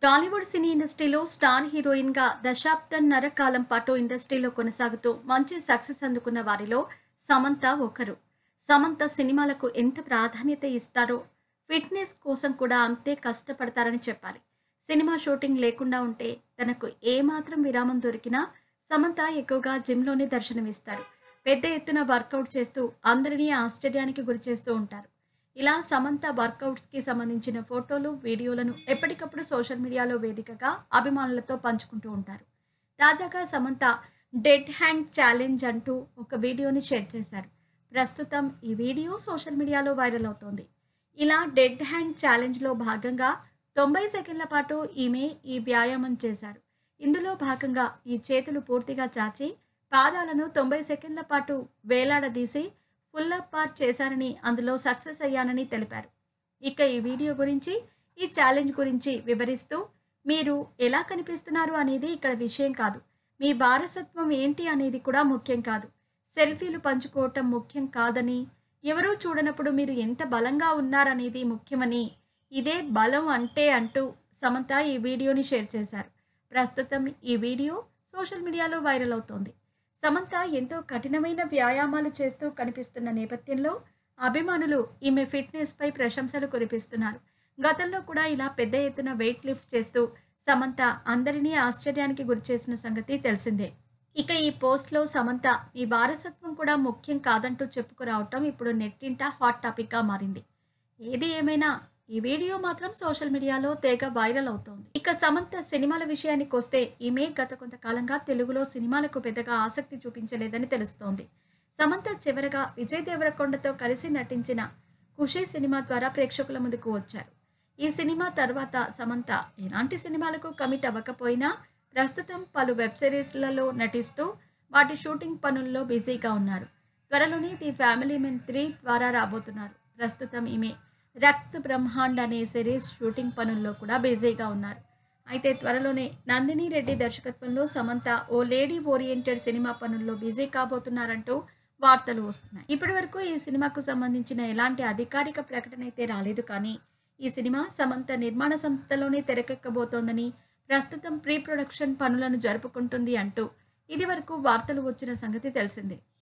టాలీవుడ్ సినీ ఇండస్ట్రీలో స్టార్ హీరోయిన్‌గా దశాబ్దన్నర కాలం పాటు ఇండస్ట్రీలో కొనసాగుతూ మంచి సక్సెస్ అందుకున్న వారిలో సమంత ఒకరు. సమంత సినిమాలకు ఎంత ప్రాధాన్యత ఇస్తారో, ఫిట్‌నెస్ కోసం కూడా అంతే కష్టపడతారని చెప్పాలి. సినిమా షూటింగ్ లేకుండా ఉంటే తనకు ఏమాత్రం విరామం దొరికినా సమంత ఎక్కువగా జిమ్‌లోనే దర్శనమిస్తారు. పెద్ద ఎత్తున వర్కౌట్ చేస్తూ అందరినీ ఆశ్చర్యానికి గురిచేస్తూ ఉంటారు. ఇలా సమంత వర్కౌట్స్‌కి సంబంధించిన ఫోటోలు, వీడియోలను ఎప్పటికప్పుడు సోషల్ మీడియాలో వేదికగా అభిమానులతో పంచుకుంటూ ఉంటారు. తాజాగా సమంత డెడ్ హ్యాండ్ ఛాలెంజ్ అంటూ ఒక వీడియోని షేర్ చేశారు. ప్రస్తుతం ఈ వీడియో సోషల్ మీడియాలో వైరల్ అవుతోంది. ఇలా డెడ్ హ్యాండ్ ఛాలెంజ్‌లో భాగంగా 90 సెకన్ల పాటు ఈమె ఈ వ్యాయామం చేశారు. ఇందులో భాగంగా ఈ చేతులు పూర్తిగా చాచి పాదాలను 90 సెకన్ల పాటు వేలాడదీసి ఫుల్ అప్ బార్ చేశానని, అందులో సక్సెస్ అయ్యానని తెలిపారు. ఇక ఈ వీడియో గురించి, ఈ ఛాలెంజ్ గురించి వివరిస్తూ, మీరు ఎలా కనిపిస్తున్నారు అనేది ఇక్కడ విషయం కాదు. మీ వారసత్వం ఏంటి అనేది కూడా ముఖ్యం కాదు. సెల్ఫీలు పంచుకోవటం ముఖ్యం కాదని, ఎవరూ చూడనప్పుడు మీరు ఎంత బలంగా ఉన్నారనేది ముఖ్యమని, ఇదే బలం అంటే అంటూ సమంత ఈ వీడియోని షేర్ చేశారు. ప్రస్తుతం ఈ వీడియో సోషల్ మీడియాలో వైరల్ అవుతోంది. సమంత ఎంతో కఠినమైన వ్యాయామాలు చేస్తూ కనిపిస్తున్న నేపథ్యంలో అభిమానులు ఈమె ఫిట్నెస్‌పై ప్రశంసలు కురిపిస్తున్నారు. గతంలో కూడా ఇలా పెద్ద ఎత్తున వెయిట్ లిఫ్ట్ చేస్తూ సమంత అందరినీ ఆశ్చర్యానికి గురిచేసిన సంగతి తెలిసిందే. ఇక ఈ పోస్ట్‌లో సమంత ఈ వారసత్వం కూడా ముఖ్యం కాదంటూ చెప్పుకురావటం ఇప్పుడు నెట్టింట హాట్ టాపిక్‌గా మారింది. ఏది ఏమైనా ఈ వీడియో మాత్రం సోషల్ మీడియాలో తెగ వైరల్ అవుతోంది. ఇక సమంత సినిమాల విషయానికొస్తే ఈమె గత కొంతకాలంగా తెలుగులో సినిమాలకు పెద్దగా ఆసక్తి చూపించలేదని తెలుస్తోంది. సమంత చివరగా విజయ్ దేవరకొండతో కలిసి నటించిన 'ఖుషి' సినిమా ద్వారా ప్రేక్షకుల ముందుకు వచ్చారు. ఈ సినిమా తర్వాత సమంత ఎలాంటి సినిమాలకు కమిట్ అవ్వకపోయినా ప్రస్తుతం పలు వెబ్ సిరీస్లలో నటిస్తూ వాటి షూటింగ్ పనుల్లో బిజీగా ఉన్నారు. త్వరలోనే ది ఫ్యామిలీ మెన్ 3 ద్వారా రాబోతున్నారు. ప్రస్తుతం ఈమె 'రక్త్ బ్రహ్మాండ్' అనే సిరీస్ షూటింగ్ పనుల్లో కూడా బిజీగా ఉన్నారు. అయితే త్వరలోనే నందిని రెడ్డి దర్శకత్వంలో సమంత ఓ లేడీ ఓరియెంటెడ్ సినిమా పనుల్లో బిజీ కాబోతున్నారంటూ వార్తలు వస్తున్నాయి. ఇప్పటివరకు ఈ సినిమాకు సంబంధించిన ఎలాంటి అధికారిక ప్రకటన అయితే రాలేదు కానీ, ఈ సినిమా సమంత నిర్మాణ సంస్థలోనే తెరకెక్కబోతోందని, ప్రస్తుతం ప్రీ ప్రొడక్షన్ పనులను జరుపుకుంటుంది అంటూ ఇదివరకు వార్తలు వచ్చిన సంగతి తెలిసిందే.